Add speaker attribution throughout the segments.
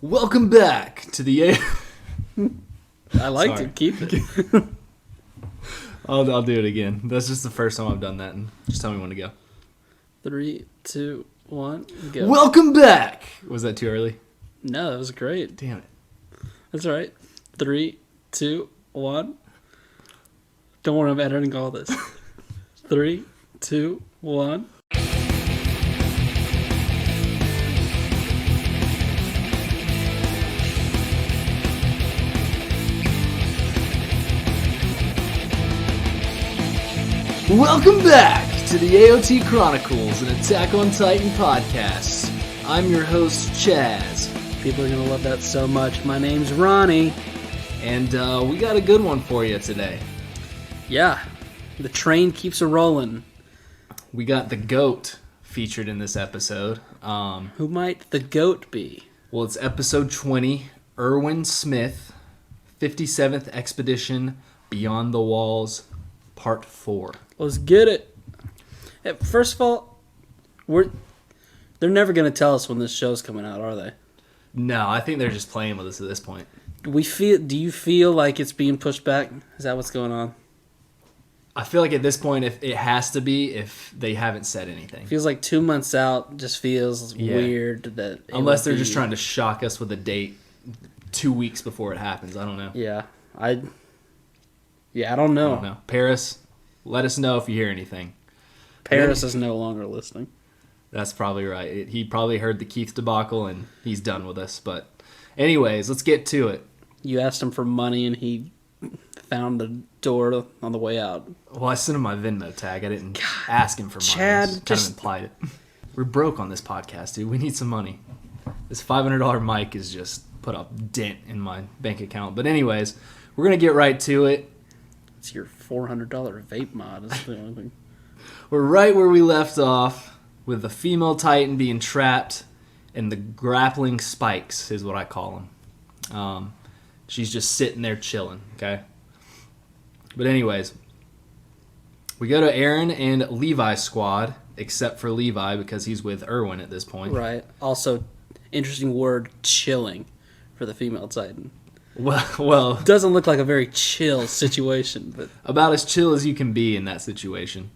Speaker 1: Welcome back to the
Speaker 2: I liked it. Keep it.
Speaker 1: I'll do it again. That's just the first time I've done that. And just tell me when to go.
Speaker 2: 3, 2, 1, go.
Speaker 1: Welcome back! Was that too early?
Speaker 2: No, that was great.
Speaker 1: Damn it.
Speaker 2: That's all right. 3, 2, 1. Don't worry, I'm editing all this. 3, 2, 1.
Speaker 1: Welcome back to the AOT Chronicles, an Attack on Titan podcast. I'm your host, Chaz.
Speaker 2: People are going to love that so much. My name's Ronnie.
Speaker 1: And we got a good one for you today.
Speaker 2: Yeah, the train keeps a-rolling.
Speaker 1: We got the GOAT featured in this episode.
Speaker 2: Who might the GOAT be?
Speaker 1: Well, it's episode 20, Erwin Smith, 57th Expedition, Beyond the Walls, Part 4.
Speaker 2: Let's get it. Hey, first of all, they're never going to tell us when this show's coming out, are they?
Speaker 1: No, I think they're just playing with us at this point.
Speaker 2: Do you feel like it's being pushed back? Is that what's going on?
Speaker 1: I feel like at this point, if it has to be, if they haven't said anything.
Speaker 2: Feels like 2 months out just feels weird. That
Speaker 1: unless they're just trying to shock us with a date 2 weeks before it happens. I don't know.
Speaker 2: Yeah, I don't know.
Speaker 1: I don't know. Paris, let us know if you hear anything.
Speaker 2: Paris is no longer listening.
Speaker 1: That's probably right. He probably heard the Keith debacle and he's done with us. But anyways, let's get to it.
Speaker 2: You asked him for money and he found the door on the way out.
Speaker 1: Well, I sent him my Venmo tag. I didn't ask him for money.
Speaker 2: Chad,
Speaker 1: just implied it. We're broke on this podcast, dude. We need some money. This $500 mic is just put a dent in my bank account. But anyways, we're going to get right to it.
Speaker 2: It's your $400 vape mod. Is the only thing.
Speaker 1: We're right where we left off with the female Titan being trapped in the grappling spikes is what I call them. She's just sitting there chilling, okay? But anyways, we go to Aaron and Levi's squad, except for Levi because he's with Erwin at this point.
Speaker 2: Right. Also, interesting word, chilling, for the female Titan.
Speaker 1: Well,
Speaker 2: doesn't look like a very chill situation, but
Speaker 1: about as chill as you can be in that situation.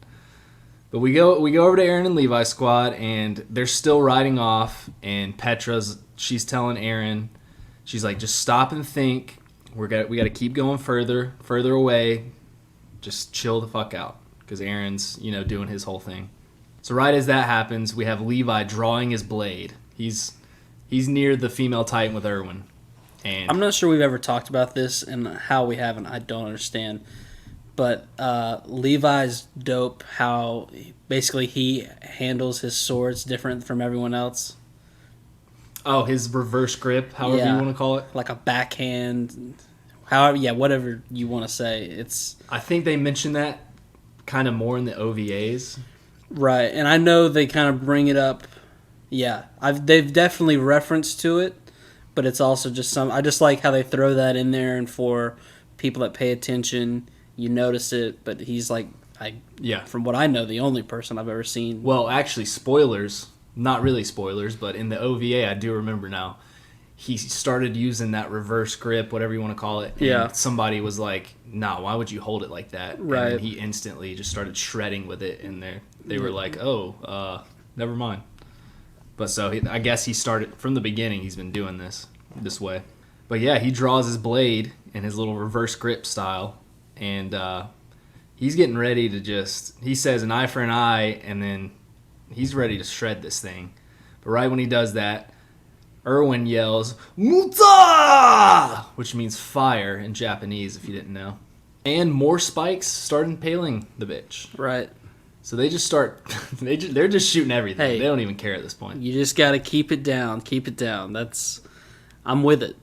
Speaker 1: But we go over to Aaron and Levi's squad, and they're still riding off. And she's telling Aaron, she's like, just stop and think. We got to keep going further away. Just chill the fuck out, because Aaron's doing his whole thing. So right as that happens, we have Levi drawing his blade. He's near the female Titan with Erwin. And
Speaker 2: I'm not sure we've ever talked about this, and how we haven't, I don't understand. But Levi's dope, how basically he handles his swords different from everyone else.
Speaker 1: Oh, his reverse grip, however you want to call it.
Speaker 2: Like a backhand, whatever you want to say.
Speaker 1: I think they mentioned that kind of more in the OVAs.
Speaker 2: Right, and I know they kind of bring it up. Yeah, they've definitely referenced to it. But it's also just I just like how they throw that in there, and for people that pay attention, you notice it. But he's like, from what I know, the only person I've ever seen.
Speaker 1: Well, actually, spoilers, not really spoilers, but in the OVA, I do remember now, he started using that reverse grip, whatever you want to call it. And somebody was like, nah, why would you hold it like that?
Speaker 2: Right.
Speaker 1: And then he instantly just started shredding with it, and they were like, never mind. But so I guess he started from the beginning. He's been doing this way. But yeah, he draws his blade in his little reverse grip style, and he's getting ready to he says an eye for an eye, and then he's ready to shred this thing. But right when he does that, Erwin yells, "Muta!" which means fire in Japanese, if you didn't know. And more spikes start impaling the bitch.
Speaker 2: Right.
Speaker 1: So they just start, they're just shooting everything.
Speaker 2: Hey,
Speaker 1: they don't even care at this point.
Speaker 2: You just got to keep it down. I'm with it.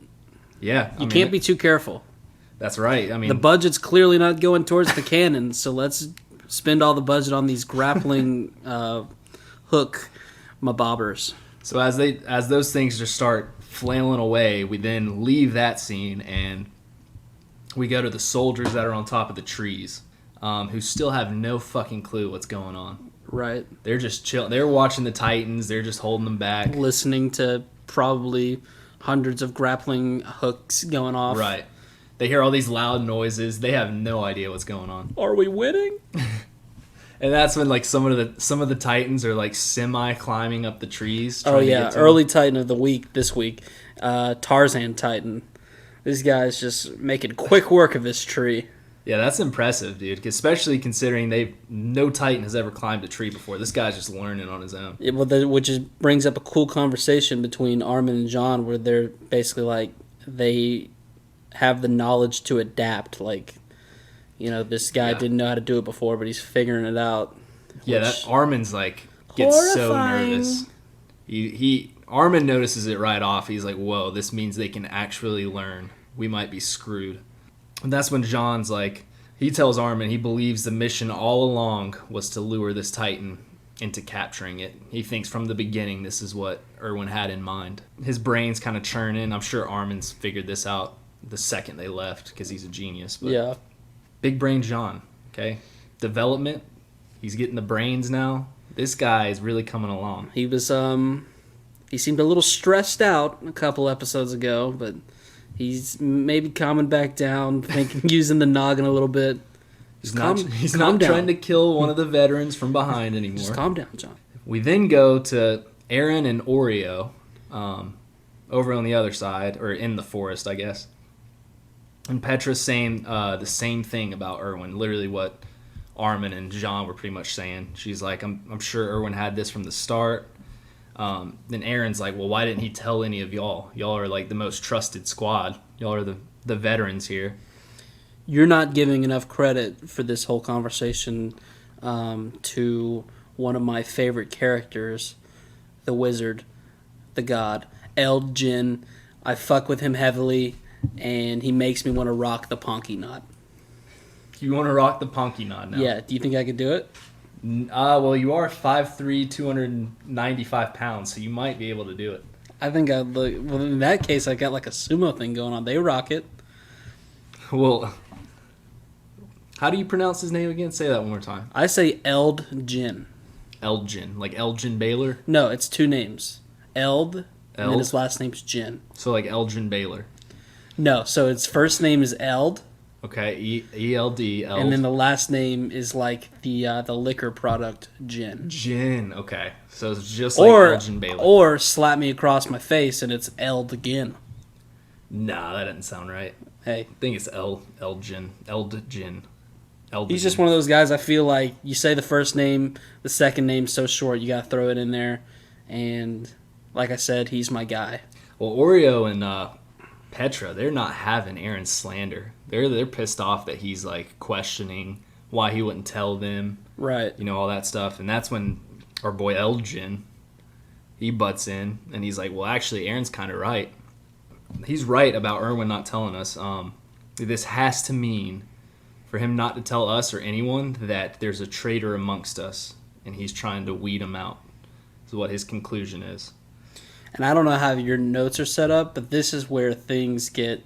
Speaker 1: Yeah.
Speaker 2: You can't be too careful.
Speaker 1: That's right. I mean,
Speaker 2: the budget's clearly not going towards the cannon, so let's spend all the budget on these grappling hook mabobbers.
Speaker 1: So as those things just start flailing away, we then leave that scene and we go to the soldiers that are on top of the trees. Who still have no fucking clue what's going on.
Speaker 2: Right.
Speaker 1: They're just chilling. They're watching the Titans. They're just holding them back.
Speaker 2: Listening to probably hundreds of grappling hooks going off.
Speaker 1: Right. They hear all these loud noises. They have no idea what's going on.
Speaker 2: Are we winning?
Speaker 1: And that's when like some of the Titans are like semi climbing up the trees.
Speaker 2: Oh yeah, early Titan of the week this week, Tarzan Titan. This guy's just making quick work of his tree.
Speaker 1: Yeah, that's impressive, dude. Especially considering no Titan has ever climbed a tree before. This guy's just learning on his own.
Speaker 2: Yeah, well, which brings up a cool conversation between Armin and John, where they're basically like they have the knowledge to adapt. Like, this guy didn't know how to do it before, but he's figuring it out.
Speaker 1: Yeah, that Armin's like gets
Speaker 2: horrifying.
Speaker 1: so nervous. Armin notices it right off. He's like, "Whoa, this means they can actually learn. We might be screwed." And that's when John's like, he tells Armin he believes the mission all along was to lure this Titan into capturing it. He thinks from the beginning this is what Erwin had in mind. His brain's kind of churning. I'm sure Armin's figured this out the second they left because he's a genius. But
Speaker 2: yeah.
Speaker 1: Big brain John, okay? Development, he's getting the brains now. This guy is really coming along.
Speaker 2: He was, he seemed a little stressed out a couple episodes ago, but he's maybe calming back down, using the noggin a little bit.
Speaker 1: He's not trying to kill one of the veterans from behind anymore.
Speaker 2: Just calm down, John.
Speaker 1: We then go to Aaron and Oreo over on the other side, or in the forest, I guess. And Petra's saying the same thing about Erwin, literally what Armin and John were pretty much saying. She's like, I'm sure Erwin had this from the start. Then Aaron's like, well, why didn't he tell any of y'all? Y'all are like the most trusted squad. Y'all are the veterans here.
Speaker 2: You're not giving enough credit for this whole conversation to one of my favorite characters, the wizard, the god, Eld Gin. I fuck with him heavily, and he makes me want to rock the Ponky Knot.
Speaker 1: You want to rock the Ponky Knot now?
Speaker 2: Yeah. Do you think I could do it?
Speaker 1: Well, you are 5'3", 295 pounds, so you might be able to do it.
Speaker 2: I think I'd look. Well, in that case, I got like a sumo thing going on. They rock it.
Speaker 1: Well, how do you pronounce his name again? Say that one more time.
Speaker 2: I say Eld Gin.
Speaker 1: Eld Gin, like Elgin Baylor?
Speaker 2: No, it's two names. Eld, and then his last name's Gin.
Speaker 1: So like Elgin Baylor.
Speaker 2: No, so its first name is Eld.
Speaker 1: Okay, E-L-D, Eld.
Speaker 2: And then the last name is like the liquor product Gin.
Speaker 1: Gin, okay. So it's just like Elgin Baylor.
Speaker 2: Or slap me across my face and it's Eld Gin.
Speaker 1: Nah, that doesn't sound right.
Speaker 2: Hey.
Speaker 1: I think it's Elgin. Eld Gin.
Speaker 2: He's just one of those guys I feel like you say the first name, the second name's so short, you got to throw it in there. And like I said, he's my guy.
Speaker 1: Well, Oreo and Petra, they're not having Aaron's slander. They're pissed off that he's like questioning why he wouldn't tell them.
Speaker 2: Right.
Speaker 1: All that stuff. And that's when our boy Elgin, he butts in and he's like, well, actually, Aaron's kind of right. He's right about Erwin not telling us. This has to mean for him not to tell us or anyone that there's a traitor amongst us and he's trying to weed them out. Is what his conclusion is.
Speaker 2: And I don't know how your notes are set up, but this is where things get...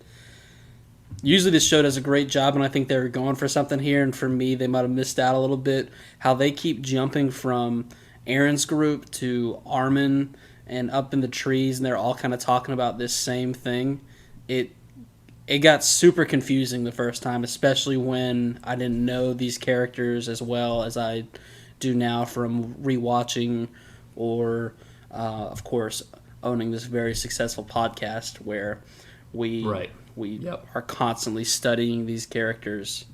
Speaker 2: Usually this show does a great job, and I think they were going for something here, and for me, they might have missed out a little bit. How they keep jumping from Aaron's group to Armin and up in the trees, and they're all kind of talking about this same thing. It got super confusing the first time, especially when I didn't know these characters as well as I do now from rewatching or, of course, owning this very successful podcast where we are constantly studying these characters.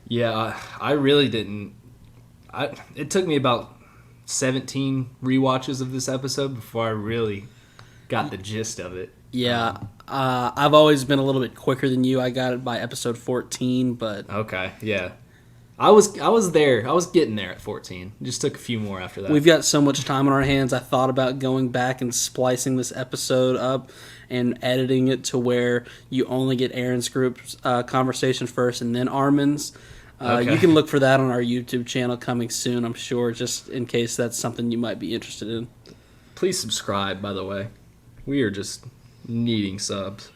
Speaker 1: Yeah, I really didn't. It took me about 17 rewatches of this episode before I really got the gist of it.
Speaker 2: Yeah, I've always been a little bit quicker than you. I got it by episode 14, but...
Speaker 1: Okay, yeah. I was there. I was getting there at 14. It just took a few more after that.
Speaker 2: We've got so much time on our hands. I thought about going back and splicing this episode up and editing it to where you only get Aaron's group's conversation first and then Armin's.
Speaker 1: Okay.
Speaker 2: You can look for that on our YouTube channel coming soon, I'm sure, just in case that's something you might be interested in.
Speaker 1: Please subscribe, by the way. We are just needing subs.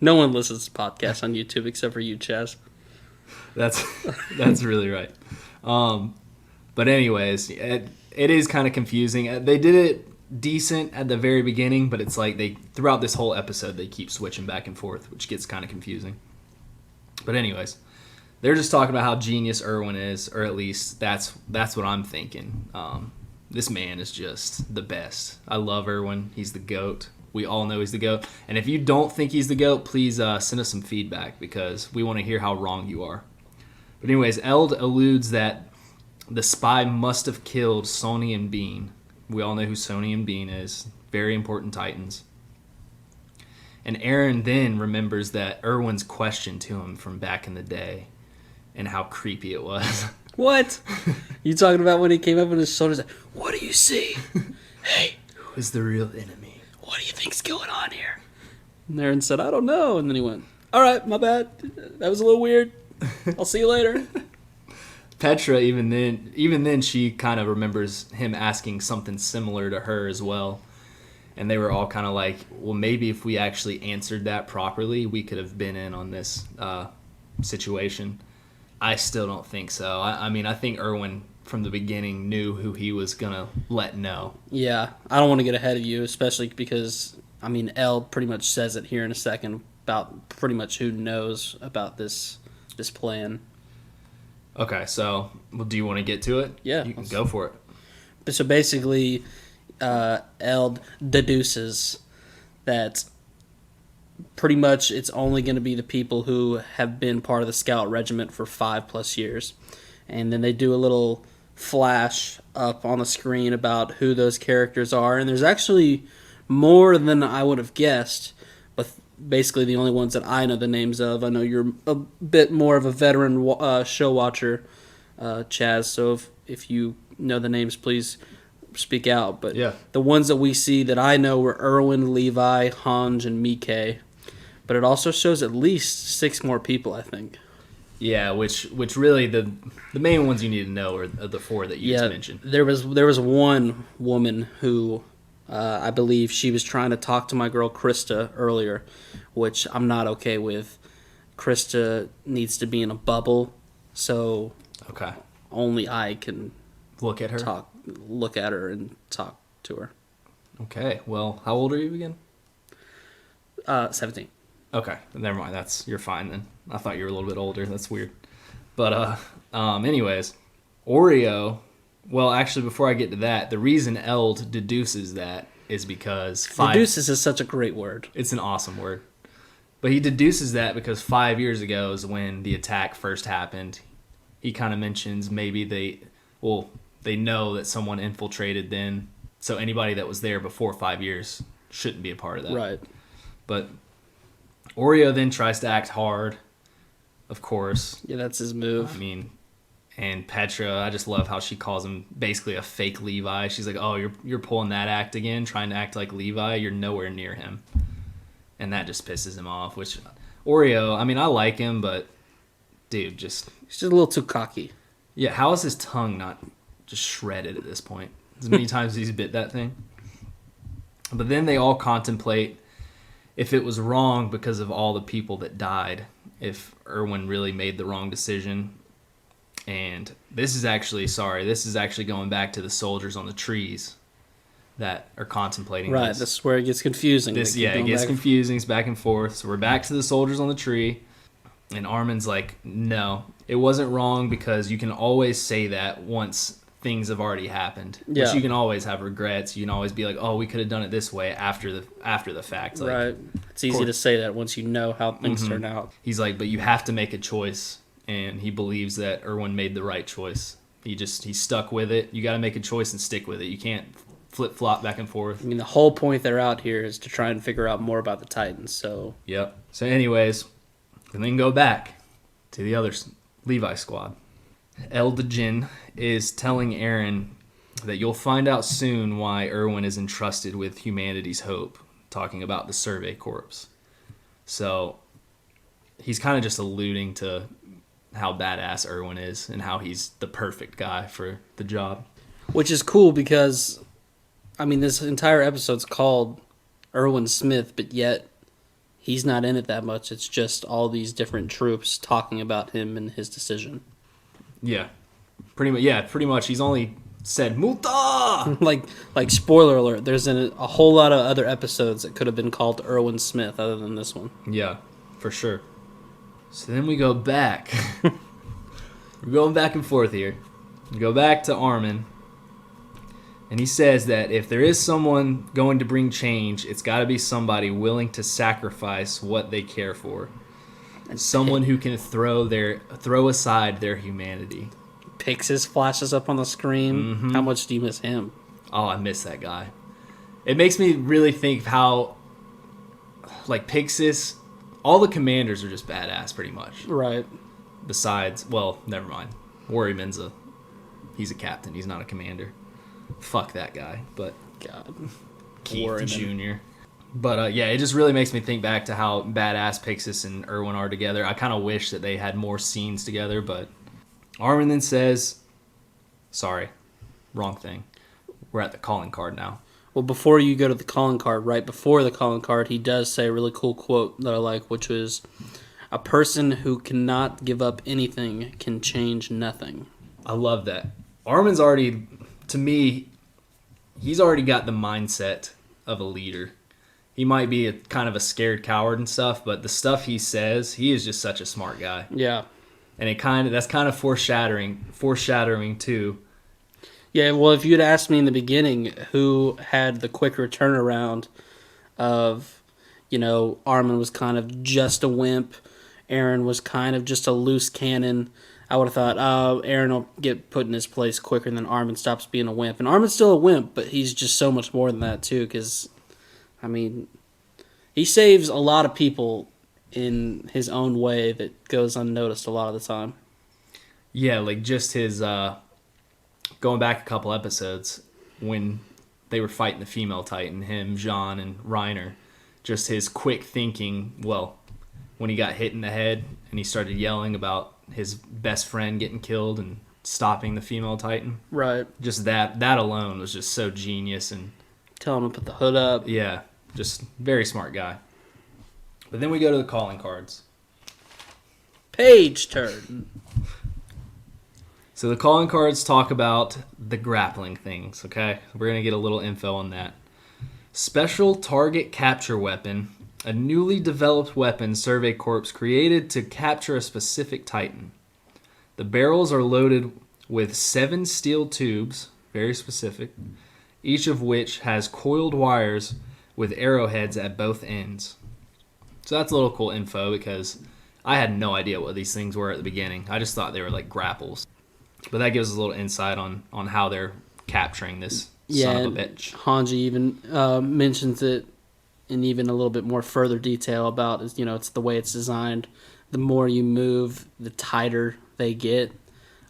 Speaker 2: No one listens to podcasts on YouTube except for you, Chaz.
Speaker 1: That's really right. But anyways, it is kind of confusing. They did it decent at the very beginning, but it's like throughout this whole episode they keep switching back and forth, which gets kind of confusing. But anyways, they're just talking about how genius Erwin is, or at least that's what I'm thinking. This man is just the best. I love Erwin. He's the GOAT. We all know he's the GOAT. And if you don't think he's the GOAT, please send us some feedback because we want to hear how wrong you are. But anyways, Eld alludes that the spy must have killed S1E and Bean. We all know who S1E and Bean is. Very important Titans. And Aaron then remembers that Erwin's question to him from back in the day and how creepy it was.
Speaker 2: What? You talking about when he came up on his shoulders? What do you see? Hey,
Speaker 1: who is the real enemy?
Speaker 2: What do you think's going on here? And Aaron said, I don't know. And then he went, all right, my bad. That was a little weird. I'll see you later.
Speaker 1: Petra, even then, she kind of remembers him asking something similar to her as well. And they were all kind of like, well, maybe if we actually answered that properly, we could have been in on this situation. I still don't think so. I mean, I think Erwin, from the beginning, knew who he was going to let know.
Speaker 2: Yeah, I don't want to get ahead of you, especially because, I mean, Eld pretty much says it here in a second about pretty much who knows about this plan.
Speaker 1: Okay, so do you want to get to it?
Speaker 2: Yeah.
Speaker 1: You can go for it.
Speaker 2: So basically, Eld deduces that pretty much it's only going to be the people who have been part of the scout regiment for 5+ years. And then they do a little flash up on the screen about who those characters are. And there's actually more than I would have guessed, but basically the only ones that I know the names of. I know you're a bit more of a veteran show watcher, Chaz, so if you know the names, please speak out. But
Speaker 1: yeah, the
Speaker 2: ones that we see that I know were Erwin, Levi, Hanj, and Mike. But it also shows at least 6 more people, I think.
Speaker 1: Yeah, which really the main ones you need to know are the 4 that you just mentioned.
Speaker 2: There was one woman who I believe she was trying to talk to my girl Krista earlier, which I'm not okay with. Krista needs to be in a bubble, so only I can
Speaker 1: look at
Speaker 2: her and talk to her.
Speaker 1: Okay, well, how old are you again?
Speaker 2: 17.
Speaker 1: Okay, never mind. You're fine then. I thought you were a little bit older. That's weird. But anyways, Oreo. Well, actually, before I get to that, the reason Eld deduces that is because
Speaker 2: deduces is such a great word.
Speaker 1: It's an awesome word. But he deduces that because 5 years ago is when the attack first happened. He kind of mentions maybe they know that someone infiltrated then, so anybody that was there before 5 years shouldn't be a part of that.
Speaker 2: Right.
Speaker 1: But Oreo then tries to act hard, of course.
Speaker 2: Yeah, that's his move.
Speaker 1: I mean, and Petra, I just love how she calls him basically a fake Levi. She's like, oh, you're pulling that act again, trying to act like Levi. You're nowhere near him. And that just pisses him off, which Oreo, I mean, I like him, but dude, he's
Speaker 2: just a little too cocky.
Speaker 1: Yeah, how is his tongue not just shredded at this point? As many times as he's bit that thing. But then they all contemplate if it was wrong because of all the people that died, if Erwin really made the wrong decision. And this is actually going back to the soldiers on the trees that are contemplating
Speaker 2: this. Right,
Speaker 1: this.
Speaker 2: This is where it gets confusing.
Speaker 1: It gets confusing. It's back and forth. So we're back to the soldiers on the tree. And Armin's like, no, it wasn't wrong because you can always say that once things have already happened.
Speaker 2: Yeah.
Speaker 1: But you can always have regrets. You can always be like, oh, we could have done it this way after the fact. Like,
Speaker 2: right. It's easy to say that once you know how things turn out.
Speaker 1: He's like, but you have to make a choice. And he believes that Erwin made the right choice. He's stuck with it. You got to make a choice and stick with it. You can't flip-flop back and forth.
Speaker 2: I mean, the whole point they're out here is to try and figure out more about the Titans, so...
Speaker 1: Yep. So anyways, and then go back to the other Levi squad. Eld Gin is telling Aaron that you'll find out soon why Erwin is entrusted with humanity's hope, talking about the Survey Corps. So he's kind of just alluding to how badass Erwin is and how he's the perfect guy for the job.
Speaker 2: Which is cool because, I mean, this entire episode's called Erwin Smith, but yet he's not in it that much. It's just all these different troops talking about him and his decision.
Speaker 1: Yeah. Pretty much. He's only said Muta.
Speaker 2: like spoiler alert, there's a whole lot of other episodes that could have been called Erwin Smith other than this one.
Speaker 1: Yeah, for sure. So then we go back. We're going back and forth here. We go back to Armin. And he says that if there is someone going to bring change, it's got to be somebody willing to sacrifice what they care for. Someone who can throw aside their humanity.
Speaker 2: Pixis flashes up on the screen.
Speaker 1: Mm-hmm.
Speaker 2: How much do you miss him?
Speaker 1: Oh, I miss that guy. It makes me really think of how, like, Pixis, all the commanders are just badass, pretty much.
Speaker 2: Right.
Speaker 1: Besides, well, never mind. Worryman's he's a captain. He's not a commander. Fuck that guy. But
Speaker 2: God,
Speaker 1: Keith
Speaker 2: Worryman.
Speaker 1: Jr. But yeah, it just really makes me think back to how badass Pixis and Erwin are together. I kind of wish that they had more scenes together, but Armin then says, sorry, wrong thing. We're at the calling card now.
Speaker 2: Well, before you go to the calling card, right before the calling card, he does say a really cool quote that I like, which was, "A person who cannot give up anything can change nothing."
Speaker 1: I love that. Armin's already, to me, he's already got the mindset of a leader. He might be kind of a scared coward and stuff, but the stuff he says, he is just such a smart guy.
Speaker 2: Yeah.
Speaker 1: And that's kind of foreshadowing too.
Speaker 2: Yeah, well, if you'd asked me in the beginning who had the quicker turnaround of, Armin was kind of just a wimp, Aaron was kind of just a loose cannon, I would have thought, Aaron will get put in his place quicker than Armin stops being a wimp. And Armin's still a wimp, but he's just so much more than that, too, because, he saves a lot of people in his own way that goes unnoticed a lot of the time.
Speaker 1: Yeah, like just his, going back a couple episodes, when they were fighting the female Titan, him, Jean, and Reiner, just his quick thinking, when he got hit in the head and he started yelling about his best friend getting killed and stopping the female Titan.
Speaker 2: Right.
Speaker 1: Just that alone was just so genius. And
Speaker 2: tell him to put the hood up.
Speaker 1: Yeah, just very smart guy. But then we go to the calling cards.
Speaker 2: Page turn.
Speaker 1: So the calling cards talk about the grappling things, okay? We're going to get a little info on that. Special target capture weapon, a newly developed weapon Survey Corps created to capture a specific Titan. The barrels are loaded with 7 steel tubes, very specific, each of which has coiled wires with arrowheads at both ends. So that's a little cool info because I had no idea what these things were at the beginning. I just thought they were like grapples. But that gives us a little insight on how they're capturing this son of a bitch.
Speaker 2: Hanji even mentions it in even a little bit more further detail about, it's the way it's designed. The more you move, the tighter they get.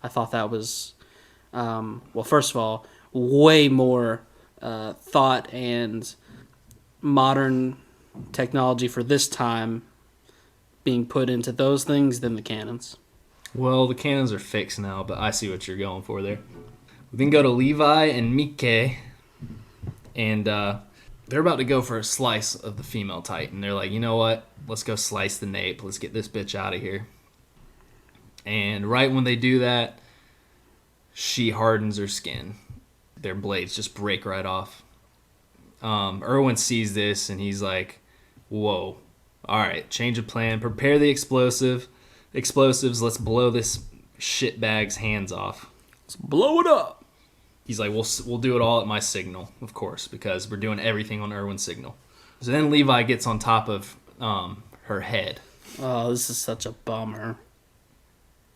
Speaker 2: I thought that was, first of all, way more thought and modern technology for this time being put into those things than the cannons.
Speaker 1: Well, the cannons are fixed now, but I see what you're going for there. We then go to Levi and Mike, and they're about to go for a slice of the female Titan. They're like, you know what? Let's go slice the nape. Let's get this bitch out of here. And right when they do that, she hardens her skin. Their blades just break right off. Erwin sees this, and he's like, whoa. All right, change of plan. Prepare the explosives. Let's blow this shitbag's hands off.
Speaker 2: Let's blow it up.
Speaker 1: He's like, we'll do it all at my signal, of course, because we're doing everything on Erwin's signal. So then Levi gets on top of her head.
Speaker 2: Oh, this is such a bummer.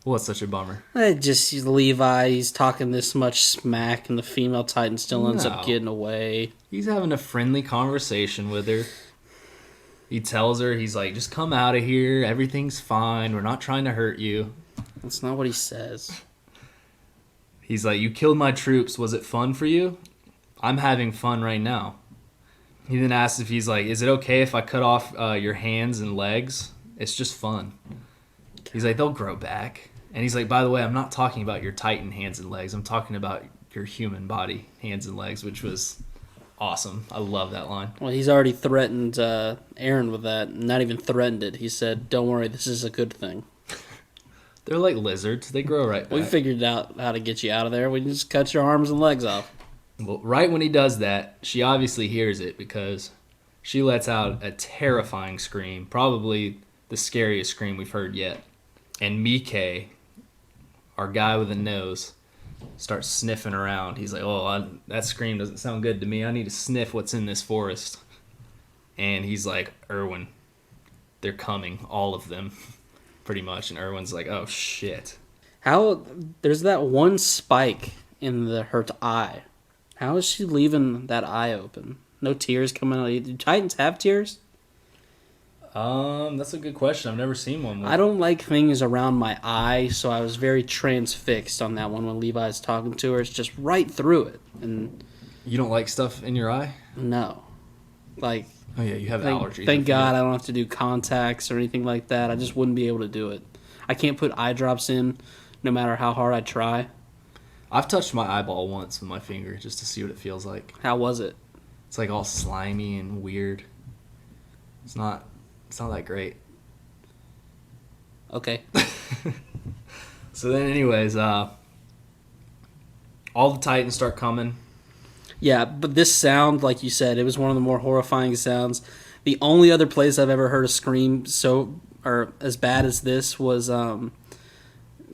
Speaker 1: What's such a bummer?
Speaker 2: Just Levi, he's talking this much smack, and the female Titan still ends up getting away.
Speaker 1: He's having a friendly conversation with her. He tells her, he's like, just come out of here. Everything's fine. We're not trying to hurt you.
Speaker 2: That's not what he says.
Speaker 1: He's like, you killed my troops. Was it fun for you? I'm having fun right now. He then asks if he's like, is it okay if I cut off your hands and legs? It's just fun. He's like, they'll grow back. And he's like, by the way, I'm not talking about your Titan hands and legs. I'm talking about your human body hands and legs, which was awesome. I love that line.
Speaker 2: Well, he's already threatened Aaron with that. Not even threatened it. He said, don't worry, this is a good thing.
Speaker 1: They're like lizards. They grow right back.
Speaker 2: We figured out how to get you out of there. We just cut your arms and legs off.
Speaker 1: Well, right when he does that, she obviously hears it because she lets out a terrifying scream, probably the scariest scream we've heard yet. And Mike, our guy with a nose, starts sniffing around. He's like, that scream doesn't sound good to me. I need to sniff what's in this forest. And he's like, Erwin, they're coming, all of them, pretty much. And Erwin's like, oh, shit.
Speaker 2: There's that one spike in her eye. How is she leaving that eye open? No tears coming out. Do Titans have tears?
Speaker 1: That's a good question. I've never seen one.
Speaker 2: I don't like things around my eye, so I was very transfixed on that one when Levi's talking to her. It's just right through it. And
Speaker 1: you don't like stuff in your eye?
Speaker 2: No. Like...
Speaker 1: Oh, yeah, you have allergies.
Speaker 2: Thank God I don't have to do contacts or anything like that. I just wouldn't be able to do it. I can't put eye drops in no matter how hard I try.
Speaker 1: I've touched my eyeball once with my finger just to see what it feels like.
Speaker 2: How was it?
Speaker 1: It's like all slimy and weird. It's not that great.
Speaker 2: Okay.
Speaker 1: So then anyways, all the Titans start coming.
Speaker 2: Yeah, but this sound, like you said, it was one of the more horrifying sounds. The only other place I've ever heard a scream or as bad as this was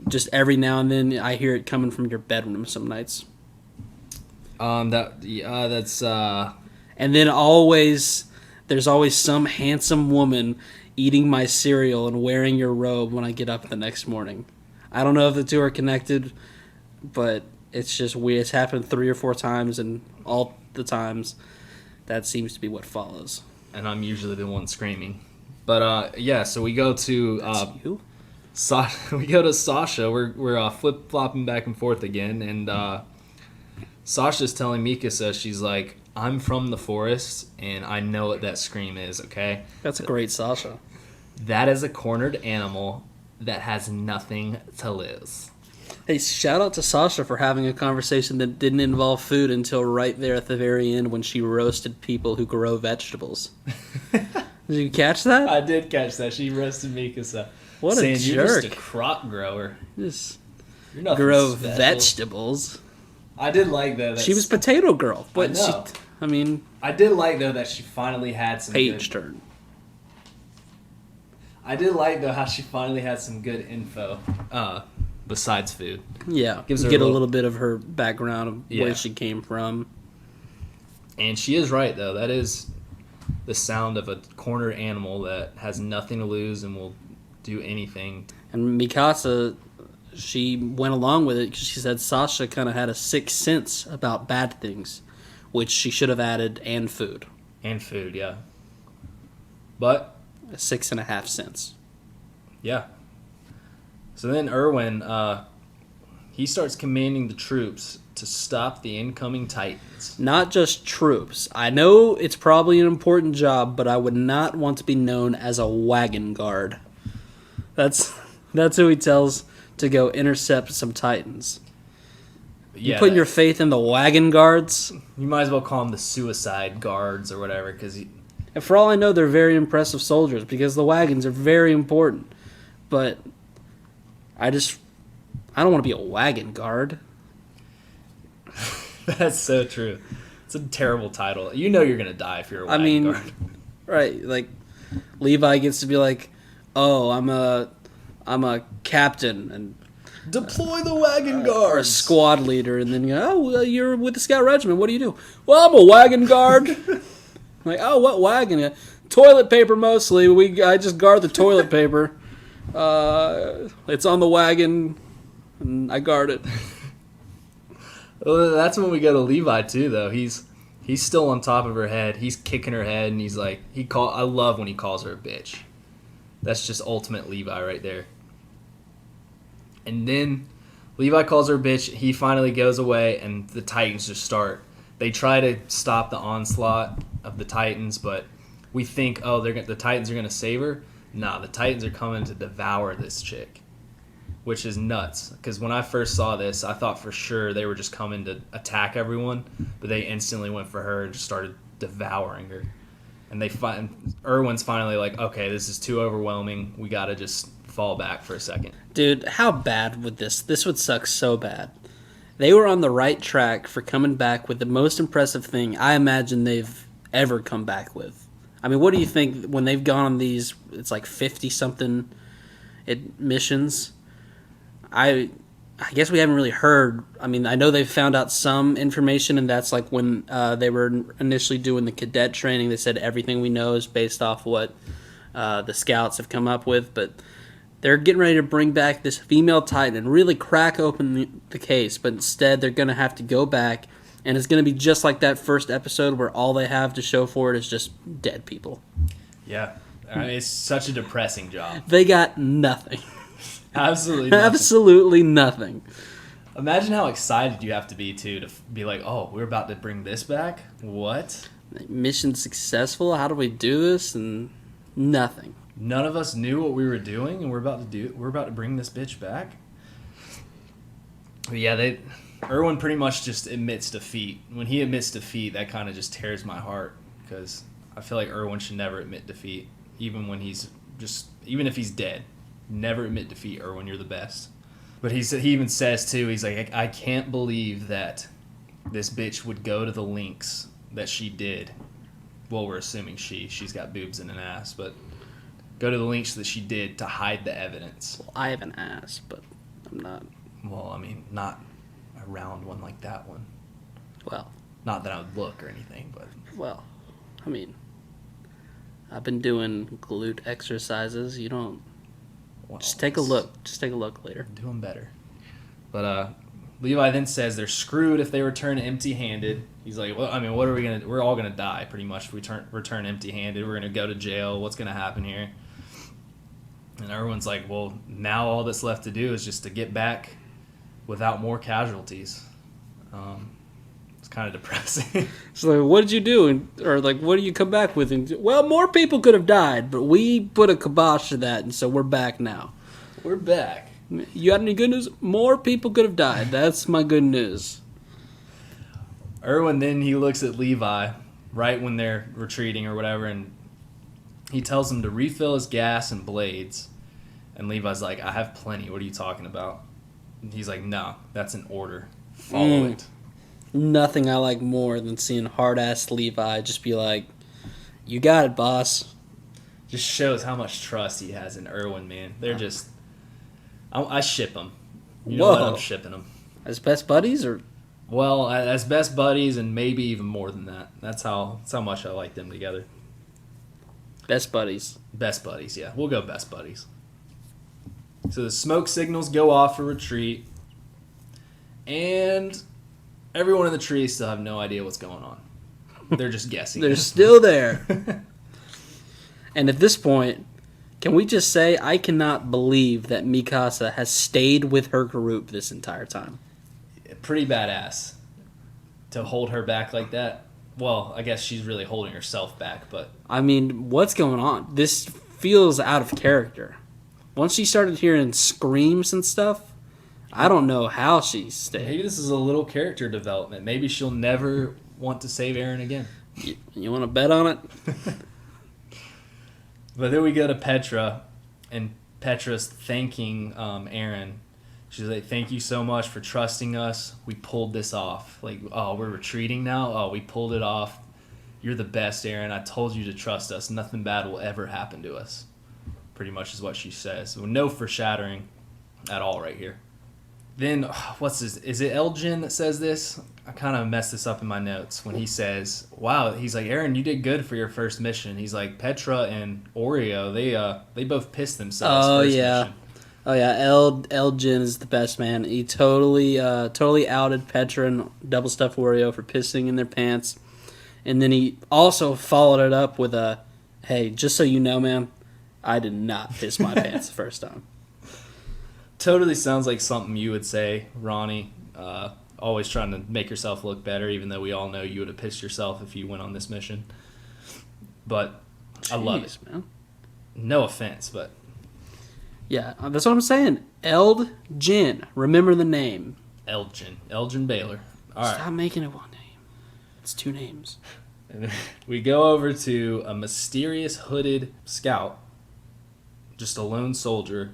Speaker 2: just every now and then I hear it coming from your bedroom some nights.
Speaker 1: That's
Speaker 2: And then there's always some handsome woman eating my cereal and wearing your robe when I get up the next morning. I don't know if the two are connected, but it's just weird. It's happened 3 or 4 times, and all the times that seems to be what follows.
Speaker 1: And I'm usually the one screaming. But so we go to
Speaker 2: That's you?
Speaker 1: We go to Sasha. We're flip flopping back and forth again, and Sasha's telling Mikasa, she's like, I'm from the forest, and I know what that scream is. Okay,
Speaker 2: That's a great Sasha.
Speaker 1: that is a cornered animal that has nothing to lose.
Speaker 2: Hey, shout out to Sasha for having a conversation that didn't involve food until right there at the very end when she roasted people who grow vegetables. Did you catch that?
Speaker 1: I did catch that. She roasted Mikasa.
Speaker 2: What a
Speaker 1: saying,
Speaker 2: jerk.
Speaker 1: You're just a crop grower.
Speaker 2: Just
Speaker 1: You're nothing
Speaker 2: grow
Speaker 1: special.
Speaker 2: vegetables.
Speaker 1: I did like that.
Speaker 2: She was potato girl. But
Speaker 1: I know. I did like, though, that she finally had some
Speaker 2: page turn.
Speaker 1: I did like, though, how she finally had some good info besides food.
Speaker 2: Yeah,
Speaker 1: Gives her
Speaker 2: get a little bit of her background of
Speaker 1: Yeah.
Speaker 2: where she came from.
Speaker 1: And she is right, though. That is the sound of a cornered animal that has nothing to lose and will do anything.
Speaker 2: And Mikasa, she went along with it because she said Sasha kind of had a sixth sense about bad things, which she should have added, and food.
Speaker 1: And food, yeah. But,
Speaker 2: A 6.5 cents.
Speaker 1: yeah. So then Erwin, he starts commanding the troops to stop the incoming Titans.
Speaker 2: Not just troops. I know it's probably an important job, but I would not want to be known as a wagon guard. That's who he tells to go intercept some Titans. You
Speaker 1: Yeah,
Speaker 2: putting your faith in the wagon guards?
Speaker 1: you might as well call them the suicide guards or whatever, because
Speaker 2: And for all I know, they're very impressive soldiers because the wagons are very important. But I don't want to be a wagon guard.
Speaker 1: that's so true. It's a terrible title. You know you're going to die if you're a wagon guard.
Speaker 2: Right, like Levi gets to be like, "Oh, I'm a captain and
Speaker 1: Deploy the wagon
Speaker 2: or a
Speaker 1: guards.
Speaker 2: squad leader," and then you go, "Oh, well, you're with the scout regiment. What do you do?" "Well, I'm a wagon guard." Like, "Oh, what wagon?" "Toilet paper mostly. I just guard the toilet paper. It's on the wagon, and I guard it."
Speaker 1: Well, that's when we go to Levi too, though. He's still on top of her head. He's kicking her head, and he's like, I love when he calls her a bitch. That's just ultimate Levi right there. And then Levi calls her a bitch. He finally goes away, and the Titans just start. They try to stop the onslaught of the Titans, but we think, the Titans are going to save her. Nah, the Titans are coming to devour this chick, which is nuts. Because when I first saw this, I thought for sure they were just coming to attack everyone, but they instantly went for her and just started devouring her. And Erwin's finally like, okay, this is too overwhelming. We got to just fall back for a second.
Speaker 2: Dude, how bad would this would suck so bad. They were on the right track for coming back with the most impressive thing I imagine they've ever come back with. I mean, what do you think when they've gone on these, it's like 50-something missions? I guess we haven't really heard. I mean, I know they've found out some information, and that's like when they were initially doing the cadet training. They said everything we know is based off what the scouts have come up with, but they're getting ready to bring back this female Titan and really crack open the case, but instead they're going to have to go back, and it's going to be just like that first episode where all they have to show for it is just dead people.
Speaker 1: Yeah. I mean, it's such a depressing job.
Speaker 2: They got nothing.
Speaker 1: Absolutely nothing.
Speaker 2: Absolutely nothing.
Speaker 1: Imagine how excited you have to be, too, to be like, oh, we're about to bring this back? What?
Speaker 2: Mission successful? How do we do this? And nothing.
Speaker 1: None of us knew what we were doing, and we're about to bring this bitch back. But yeah, Erwin pretty much just admits defeat. When he admits defeat, that kind of just tears my heart, because I feel like Erwin should never admit defeat, even if he's dead. Never admit defeat, Erwin. You're the best. But he even says too, he's like, I can't believe that this bitch would go to the lengths that she did. Well, we're assuming she's got boobs and an ass, but go to the lengths that she did to hide the evidence.
Speaker 2: Well, I have an ass, but I'm not.
Speaker 1: Well, I mean, not a round one like that one.
Speaker 2: Well.
Speaker 1: Not that I would look or anything, but.
Speaker 2: Well, I mean, I've been doing glute exercises. You don't. Well, just take a look. Just take a look later.
Speaker 1: Doing better. But Levi then says they're screwed if they return empty-handed. He's like, well, I mean, what are we going to... We're all going to die, pretty much, if we return empty-handed. We're going to go to jail. What's going to happen here? And everyone's like, well, now all that's left to do is just to get back without more casualties. It's kind of depressing.
Speaker 2: So, like, what did you do? Or, like, what did you come back with? And, well, more people could have died, but we put a kibosh to that, and so we're back now.
Speaker 1: We're back.
Speaker 2: You got any good news? More people could have died. That's my good news.
Speaker 1: Erwin then he looks at Levi right when they're retreating or whatever, and he tells him to refill his gas and blades. And Levi's like, I have plenty. What are you talking about? And he's like, no, that's an order. Follow it.
Speaker 2: Nothing I like more than seeing hard-ass Levi just be like, you got it, boss.
Speaker 1: Just shows how much trust he has in Erwin, man. They're just... I ship them. You know what? I'm shipping them.
Speaker 2: As best buddies, or?
Speaker 1: Well, as best buddies, and maybe even more than that. That's how much I like them together.
Speaker 2: Best buddies.
Speaker 1: Best buddies, yeah. We'll go best buddies. So the smoke signals go off for retreat, and everyone in the trees still have no idea what's going on. They're just guessing.
Speaker 2: They're still there. And at this point, can we just say I cannot believe that Mikasa has stayed with her group this entire time?
Speaker 1: Pretty badass to hold her back like that. Well, I guess she's really holding herself back, but...
Speaker 2: I mean, what's going on? This feels out of character. Once she started hearing screams and stuff, I don't know how she stayed.
Speaker 1: Maybe this is a little character development. Maybe she'll never want to save Eren again.
Speaker 2: You want to bet on it?
Speaker 1: But then we go to Petra, and Petra's thanking Eren. She's like, thank you so much for trusting us. We pulled this off. Like, oh, we're retreating now? Oh, we pulled it off. You're the best, Eren. I told you to trust us. Nothing bad will ever happen to us. Pretty much is what she says. So no foreshadowing at all right here. Then, what's this? Is it Eld Gin that says this? I kind of messed this up in my notes when he says, wow, he's like, Eren, you did good for your first mission. He's like, Petra and Oreo, they both pissed themselves first mission.
Speaker 2: Oh, yeah, Eld Gin is the best, man. He totally outed Petra and Double Stuffed Oreo for pissing in their pants. And then he also followed it up with a, hey, just so you know, man, I did not piss my pants the first time.
Speaker 1: Totally sounds like something you would say, Ronnie. Always trying to make yourself look better, even though we all know you would have pissed yourself if you went on this mission. But jeez, I love it, man. No offense, but...
Speaker 2: Yeah, that's what I'm saying. Eld Gin. Remember the name.
Speaker 1: Eld Gin. Eld Gin Baylor. All right.
Speaker 2: Stop making it one name. It's two names.
Speaker 1: And we go over to a mysterious hooded scout just a lone soldier.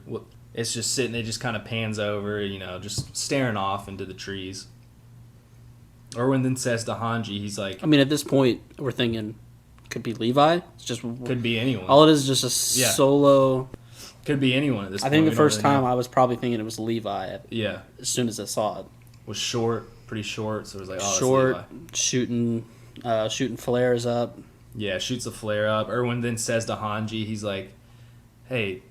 Speaker 1: It's just sitting. It just kind of pans over, just staring off into the trees. Erwin then says to Hanji, he's like,
Speaker 2: I mean, at this point, we're thinking, could be Levi. It's just
Speaker 1: could be anyone.
Speaker 2: All it is just a solo.
Speaker 1: Could be anyone at this point.
Speaker 2: I think the first time I was probably thinking it was Levi. As soon as I saw it.
Speaker 1: Was short, pretty short, so it was like, oh,
Speaker 2: short,
Speaker 1: that's Levi.
Speaker 2: shooting flares up.
Speaker 1: Yeah, shoots a flare up. Erwin then says to Hanji, he's like, hey,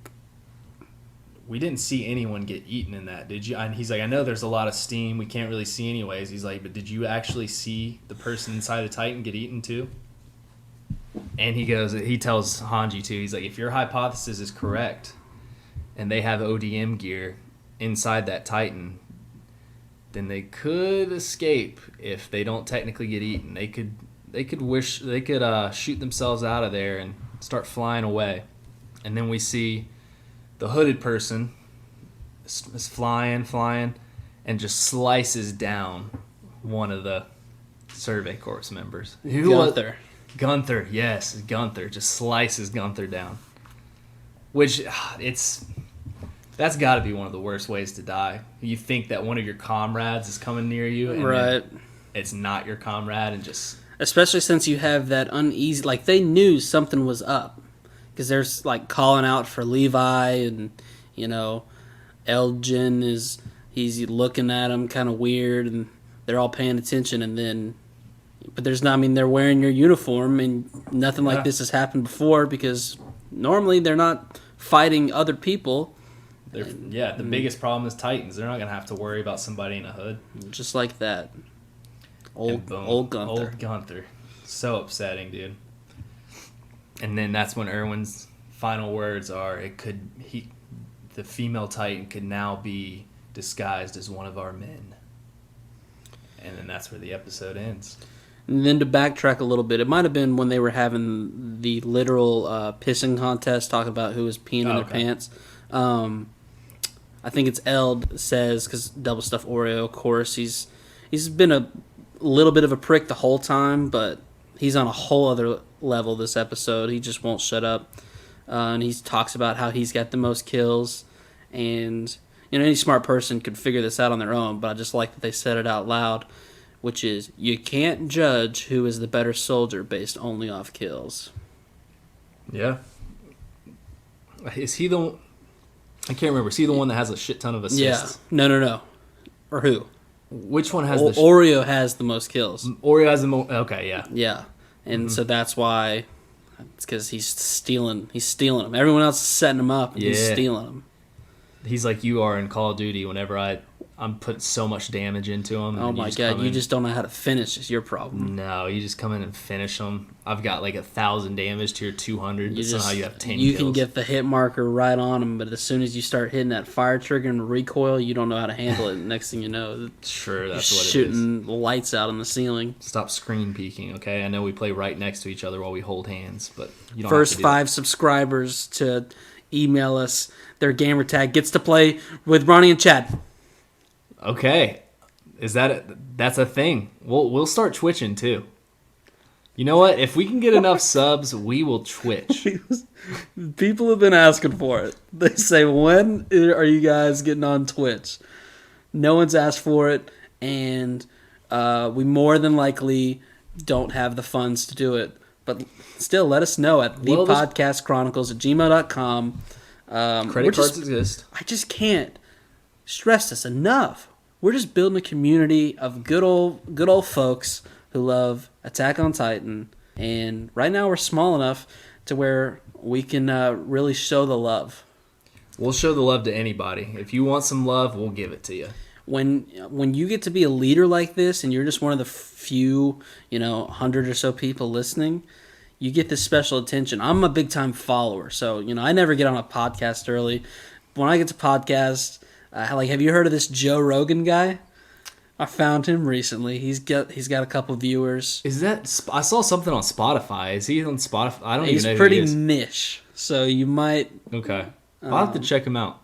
Speaker 1: we didn't see anyone get eaten in that, did you? And he's like, I know there's a lot of steam. We can't really see anyways. He's like, but did you actually see the person inside the Titan get eaten too? And he tells Hanji too, he's like, if your hypothesis is correct and they have ODM gear inside that Titan, then they could escape if they don't technically get eaten. They could shoot themselves out of there and start flying away. And then we see the hooded person is flying, and just slices down one of the Survey Corps members. Gunther, yes, Gunther. Just slices Gunther down. Which, that's got to be one of the worst ways to die. You think that one of your comrades is coming near you, and
Speaker 2: right.
Speaker 1: It's not your comrade, and just... Especially
Speaker 2: since you have that uneasy... Like, they knew something was up. Because there's, like, calling out for Levi, and, Eld Gin he's looking at him kind of weird, and they're all paying attention, and then... But there's not... I mean, they're wearing your uniform, and nothing like this has happened before, because normally they're not fighting other people.
Speaker 1: The biggest problem is Titans. They're not going to have to worry about somebody in a hood.
Speaker 2: Just like that. Old Gunther.
Speaker 1: Old Gunther. So upsetting, dude. And then that's when Erwin's final words are, the female Titan could now be disguised as one of our men. And then that's where the episode ends.
Speaker 2: And then to backtrack a little bit, it might have been when they were having the literal pissing contest, talking about who was peeing in their pants. I think it's Eld says, because Double Stuffed Oreo, of course, he's been a little bit of a prick the whole time, but he's on a whole other level this episode. He just won't shut up. And he talks about how he's got the most kills. And, any smart person could figure this out on their own, but I just like that they said it out loud, which is, you can't judge who is the better soldier based only off kills.
Speaker 1: Yeah. Is he the... I can't remember. Is he the one that has a shit ton of assists?
Speaker 2: Yeah. No. Or who?
Speaker 1: Which one has
Speaker 2: Oreo has the most kills.
Speaker 1: Oreo has the most... Okay, yeah.
Speaker 2: Yeah. And so that's why... It's because he's stealing them. Everyone else is setting them up, and he's stealing them.
Speaker 1: He's like you are in Call of Duty whenever I'm putting so much damage into him.
Speaker 2: Oh my god, you just don't know how to finish. It's your problem.
Speaker 1: No, you just come in and finish them. I've got like 1,000 damage to your 200, but somehow you have 10
Speaker 2: You
Speaker 1: kills.
Speaker 2: can get the hit marker right on them, but as soon as you start hitting that fire trigger and recoil, you don't know how to handle it. Next thing you know,
Speaker 1: sure, that's what it is.
Speaker 2: Shooting lights out on the ceiling.
Speaker 1: Stop screen peeking, okay? I know we play right next to each other while we hold hands, but you don't
Speaker 2: First
Speaker 1: have to do
Speaker 2: 5 subscribers to email us their gamer tag gets to play with Ronnie and Chad.
Speaker 1: Okay, that's a thing. We'll start twitching too. You know what? If we can get enough subs, we will twitch.
Speaker 2: People have been asking for it. They say, when are you guys getting on Twitch? No one's asked for it, and we more than likely don't have the funds to do it. But still, let us know at thepodcastchronicles@gmail.com.
Speaker 1: Credit cards exist.
Speaker 2: I just can't stress this enough. We're just building a community of good old folks who love Attack on Titan, and right now we're small enough to where we can really show the love.
Speaker 1: We'll show the love to anybody. If you want some love, we'll give it to you.
Speaker 2: When you get to be a leader like this, and you're just one of the few, 100 or so people listening, you get this special attention. I'm a big time follower, so I never get on a podcast early. When I get to podcast, have you heard of this Joe Rogan guy? I found him recently. He's got a couple viewers.
Speaker 1: Is that? I saw something on Spotify. Is he on Spotify? I don't even know.
Speaker 2: He's pretty niche, so you might.
Speaker 1: Okay, I'll have to check him out.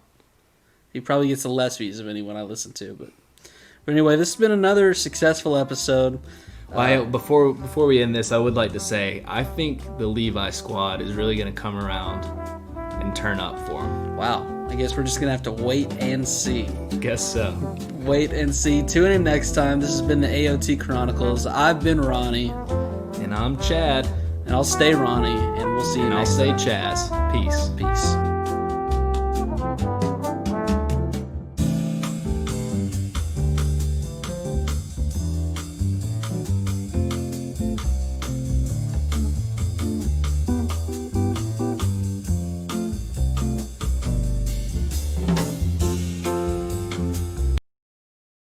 Speaker 2: He probably gets the less views of anyone I listen to, but anyway, this has been another successful episode.
Speaker 1: Before we end this, I would like to say I think the Levi squad is really going to come around and turn up for him.
Speaker 2: Wow. I guess we're just going to have to wait and see.
Speaker 1: Guess so.
Speaker 2: Wait and see. Tune in next time. This has been the AOT Chronicles. I've been Ronnie.
Speaker 1: And I'm Chad.
Speaker 2: And I'll stay Ronnie. And we'll see you
Speaker 1: and
Speaker 2: next
Speaker 1: I'll
Speaker 2: time.
Speaker 1: say Chaz. Peace.
Speaker 2: Peace.